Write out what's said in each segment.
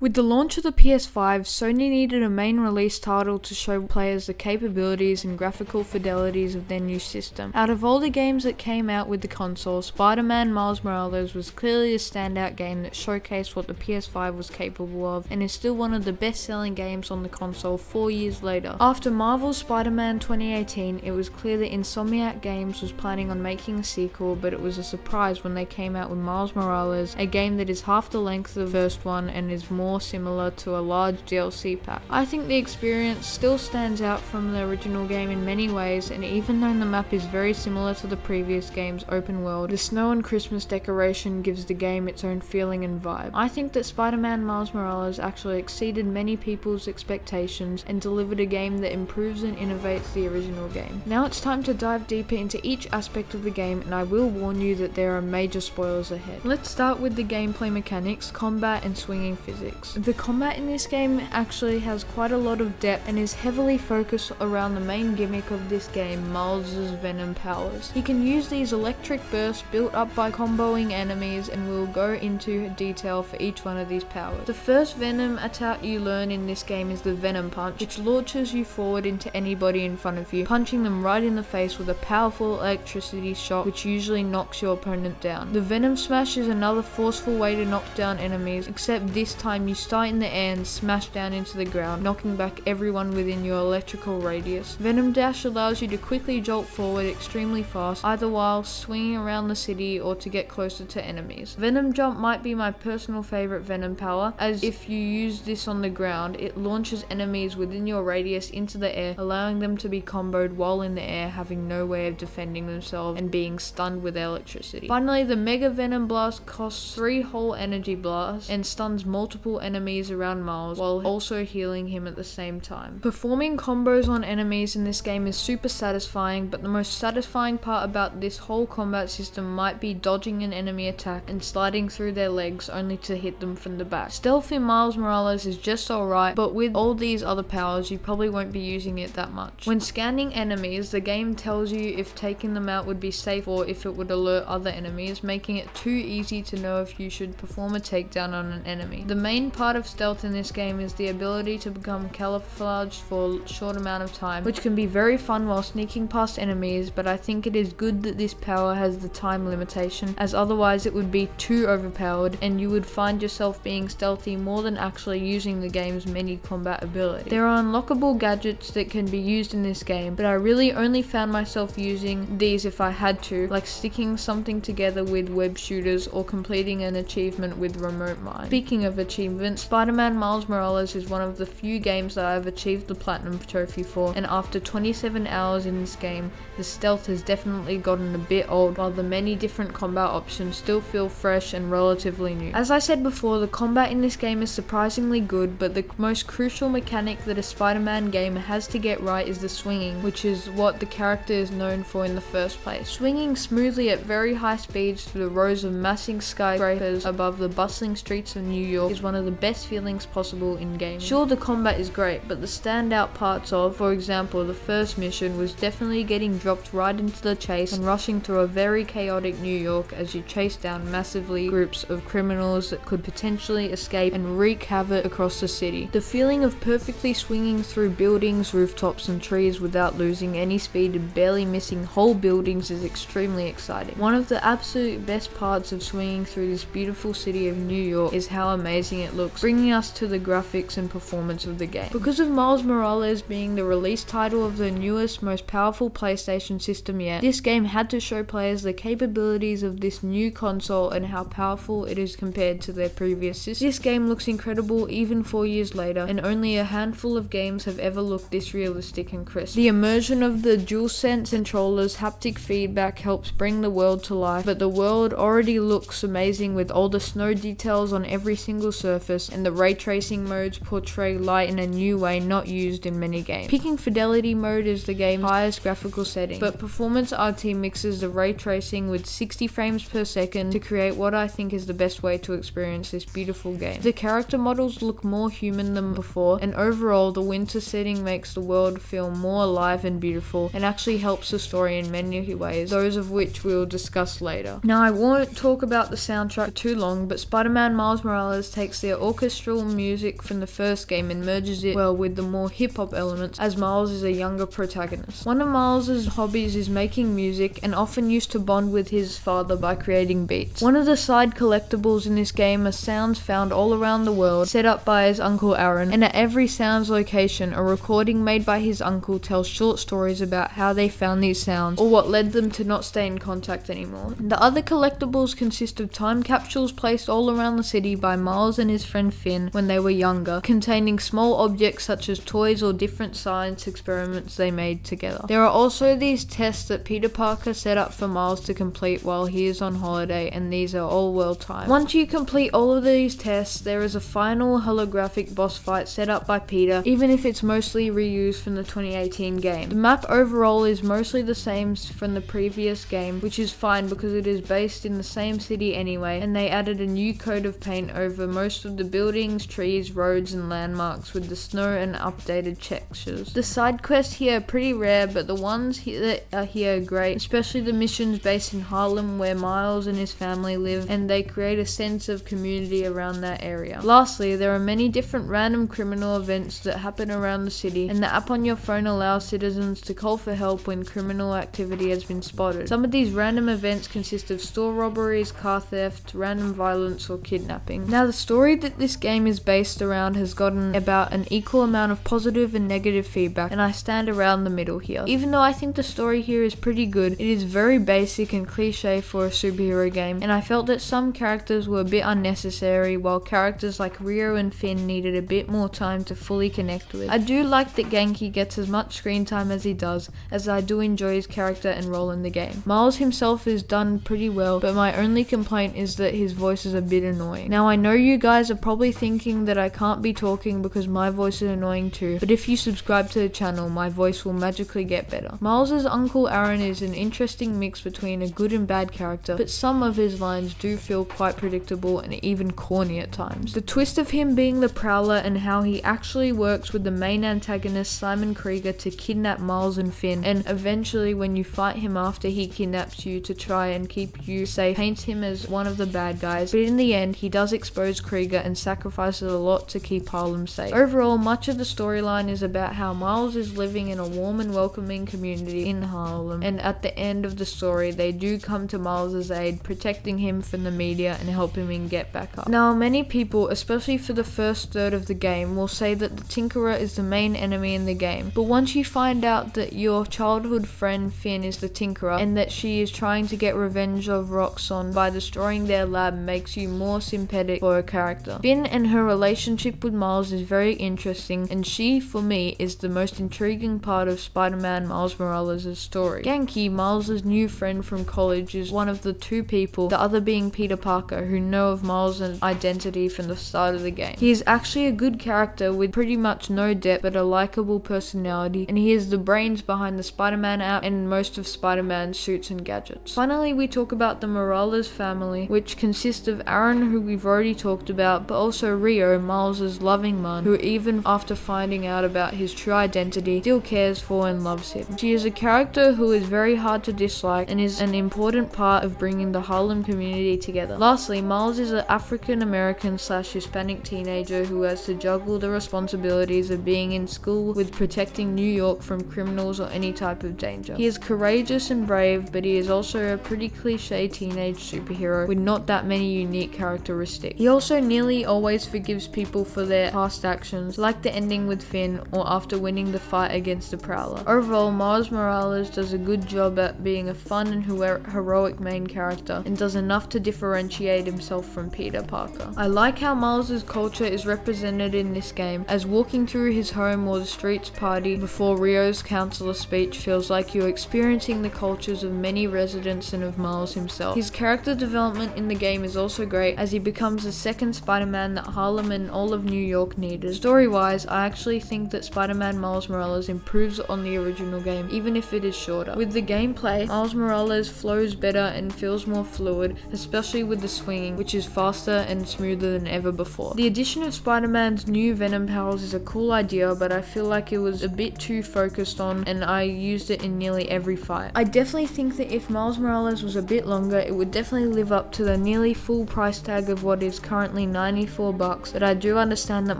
With the launch of the PS5, Sony needed a main release title to show players the capabilities and graphical fidelities of their new system. Out of all the games that came out with the console, Spider-Man Miles Morales was clearly a standout game that showcased what the PS5 was capable of, and is still one of the best-selling games on the console 4 years later. After Marvel's Spider-Man 2018, it was clear that Insomniac Games was planning on making a sequel, but it was a surprise when they came out with Miles Morales, a game that is half the length of the first one and is more similar to a large DLC pack. I think the experience still stands out from the original game in many ways, and even though the map is very similar to the previous game's open world, the snow and Christmas decoration gives the game its own feeling and vibe. I think that Spider-Man Miles Morales actually exceeded many people's expectations and delivered a game that improves and innovates the original game. Now it's time to dive deeper into each aspect of the game, and I will warn you that there are major spoilers ahead. Let's start with the gameplay mechanics, combat and swinging physics. The combat in this game actually has quite a lot of depth and is heavily focused around the main gimmick of this game, Miles' Venom powers. He can use these electric bursts built up by comboing enemies, and we'll go into detail for each one of these powers. The first Venom attack you learn in this game is the Venom Punch, which launches you forward into anybody in front of you, punching them right in the face with a powerful electricity shot which usually knocks your opponent down. The Venom Smash is another forceful way to knock down enemies, except this time you start in the air and smash down into the ground, knocking back everyone within your electrical radius. Venom Dash allows you to quickly jolt forward extremely fast, either while swinging around the city or to get closer to enemies. Venom Jump might be my personal favorite Venom power, as if you use this on the ground, it launches enemies within your radius into the air, allowing them to be comboed while in the air, having no way of defending themselves and being stunned with electricity. Finally, the Mega Venom Blast costs 3 whole energy blasts and stuns multiple enemies around Miles, while also healing him at the same time. Performing combos on enemies in this game is super satisfying, but the most satisfying part about this whole combat system might be dodging an enemy attack and sliding through their legs only to hit them from the back. Stealth in Miles Morales is just alright, but with all these other powers you probably won't be using it that much. When scanning enemies, the game tells you if taking them out would be safe or if it would alert other enemies, making it too easy to know if you should perform a takedown on an enemy. The main part of stealth in this game is the ability to become camouflaged for a short amount of time, which can be very fun while sneaking past enemies, but I think it is good that this power has the time limitation, as otherwise it would be too overpowered and you would find yourself being stealthy more than actually using the game's many combat abilities. There are unlockable gadgets that can be used in this game, but I really only found myself using these if I had to, like sticking something together with web shooters or completing an achievement with remote mine. Speaking of achievements, Spider-Man Miles Morales is one of the few games that I have achieved the Platinum Trophy for, and after 27 hours in this game, the stealth has definitely gotten a bit old, while the many different combat options still feel fresh and relatively new. As I said before, the combat in this game is surprisingly good, but the most crucial mechanic that a Spider-Man game has to get right is the swinging, which is what the character is known for in the first place. Swinging smoothly at very high speeds through the rows of massive skyscrapers above the bustling streets of New York is one of the best feelings possible in gaming. Sure, the combat is great, but the standout parts of, for example, the first mission was definitely getting dropped right into the chase and rushing through a very chaotic New York as you chase down massively groups of criminals that could potentially escape and wreak havoc across the city. The feeling of perfectly swinging through buildings, rooftops and trees without losing any speed and barely missing whole buildings is extremely exciting. One of the absolute best parts of swinging through this beautiful city of New York is how amazing it looks, bringing us to the graphics and performance of the game. Because of Miles Morales being the release title of the newest, most powerful PlayStation system yet, this game had to show players the capabilities of this new console and how powerful it is compared to their previous system. This game looks incredible even 4 years later, and only a handful of games have ever looked this realistic and crisp. The immersion of the DualSense controller's haptic feedback helps bring the world to life, but the world already looks amazing with all the snow details on every single surface, and the ray tracing modes portray light in a new way not used in many games. Picking Fidelity mode is the game's highest graphical setting, but Performance RT mixes the ray tracing with 60 frames per second to create what I think is the best way to experience this beautiful game. The character models look more human than before, and overall the winter setting makes the world feel more alive and beautiful, and actually helps the story in many ways, those of which we will discuss later. Now, I won't talk about the soundtrack for too long, but Spider-Man Miles Morales takes the the orchestral music from the first game and merges it well with the more hip-hop elements, as Miles is a younger protagonist. One of Miles's hobbies is making music, and often used to bond with his father by creating beats. One of the side collectibles in this game are sounds found all around the world, set up by his uncle Aaron, and at every sounds location, a recording made by his uncle tells short stories about how they found these sounds, or what led them to not stay in contact anymore. The other collectibles consist of time capsules placed all around the city by Miles and his friend Finn when they were younger, containing small objects such as toys or different science experiments they made together. There are also these tests that Peter Parker set up for Miles to complete while he is on holiday, and these are all well timed. Once you complete all of these tests, there is a final holographic boss fight set up by Peter, even if it's mostly reused from the 2018 game. The map overall is mostly the same from the previous game, which is fine because it is based in the same city anyway, and they added a new coat of paint over most of the buildings, trees, roads and landmarks with the snow and updated textures. The side quests here are pretty rare, but the ones that are here are great, especially the missions based in Harlem where Miles and his family live, and they create a sense of community around that area. Lastly, there are many different random criminal events that happen around the city, and the app on your phone allows citizens to call for help when criminal activity has been spotted. Some of these random events consist of store robberies, car theft, random violence or kidnapping. Now, the story that this game is based around has gotten about an equal amount of positive and negative feedback, and I stand around the middle here. Even though I think the story here is pretty good, it is very basic and cliche for a superhero game, and I felt that some characters were a bit unnecessary, while characters like Rio and Finn needed a bit more time to fully connect with. I do like that Genki gets as much screen time as he does, as I do enjoy his character and role in the game. Miles himself is done pretty well, but my only complaint is that his voice is a bit annoying. Now, I know you guys are probably thinking that I can't be talking because my voice is annoying too, but if you subscribe to the channel, my voice will magically get better. Miles's uncle Aaron is an interesting mix between a good and bad character, but some of his lines do feel quite predictable and even corny at times. The twist of him being the Prowler and how he actually works with the main antagonist Simon Krieger to kidnap Miles and Finn, and eventually when you fight him after he kidnaps you to try and keep you safe, paints him as one of the bad guys, but in the end he does expose Krieger and sacrifices a lot to keep Harlem safe. Overall, much of the storyline is about how Miles is living in a warm and welcoming community in Harlem, and at the end of the story they do come to Miles's aid, protecting him from the media and helping him get back up. Now, many people, especially for the first third of the game, will say that the Tinkerer is the main enemy in the game, but once you find out that your childhood friend Finn is the Tinkerer and that she is trying to get revenge of Roxxon by destroying their lab, makes you more sympathetic for her character. Finn and her relationship with Miles is very interesting, and she, for me, is the most intriguing part of Spider-Man Miles Morales' story. Genki, Miles' new friend from college, is one of the two people, the other being Peter Parker, who know of Miles' identity from the start of the game. He is actually a good character with pretty much no depth but a likable personality, and he is the brains behind the Spider-Man app and most of Spider-Man's suits and gadgets. Finally, we talk about the Morales family, which consists of Aaron, who we've already talked about, but also Rio, Miles' loving mum, who even after finding out about his true identity, still cares for and loves him. She is a character who is very hard to dislike and is an important part of bringing the Harlem community together. Lastly, Miles is an African-American/Hispanic teenager who has to juggle the responsibilities of being in school with protecting New York from criminals or any type of danger. He is courageous and brave, but he is also a pretty cliche teenage superhero with not that many unique characteristics. He also nearly always forgives people for their past actions, like the ending with Finn or after winning the fight against the Prowler. Overall, Miles Morales does a good job at being a fun and heroic main character, and does enough to differentiate himself from Peter Parker. I like how Miles' culture is represented in this game, as walking through his home or the streets party before Rio's counselor speech feels like you're experiencing the cultures of many residents and of Miles himself. His character development in the game is also great, as he becomes the second Spider-Man that Harlem and all of New York needed. Story-wise, I actually think that Spider-Man Miles Morales improves on the original game, even if it is shorter. With the gameplay, Miles Morales flows better and feels more fluid, especially with the swinging, which is faster and smoother than ever before. The addition of Spider-Man's new Venom powers is a cool idea, but I feel like it was a bit too focused on, and I used it in nearly every fight. I definitely think that if Miles Morales was a bit longer, it would definitely live up to the nearly full price tag of what is currently $94, but I do understand that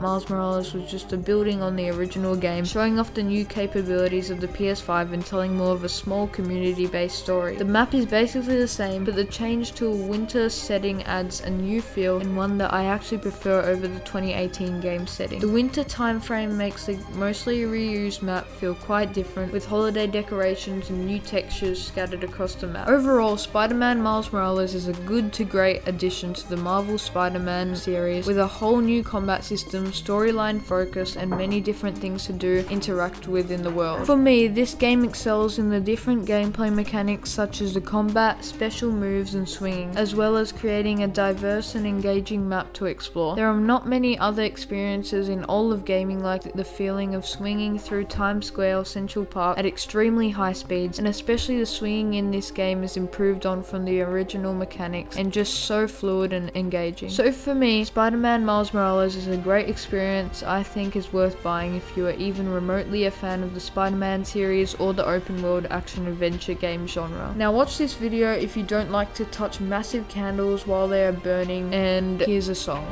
Miles Morales was just a building on the original game, showing off the new capabilities of the PS5 and telling more of a small community-based story. The map is basically the same, but the change to a winter setting adds a new feel and one that I actually prefer over the 2018 game setting. The winter time frame makes the mostly reused map feel quite different, with holiday decorations and new textures scattered across the map. Overall, Spider-Man Miles Morales is a good to great addition to the Marvel Spider-Man series, with a whole new combat system, storyline focus, and many different things to do interact with in the world. For me, this game excels in the different gameplay mechanics such as the combat, special moves, and swinging, as well as creating a diverse and engaging map to explore. There are not many other experiences in all of gaming like the feeling of swinging through Times Square or Central Park at extremely high speeds, and especially the swinging in this game is improved on from the original mechanics and just so fluid and engaging. So for me, Spider-Man Miles Morales is a great experience I think is worth buying if you are even remotely a fan of the Spider-Man series or the open world action adventure game genre. Now watch this video if you don't like to touch massive candles while they are burning, and here's a song.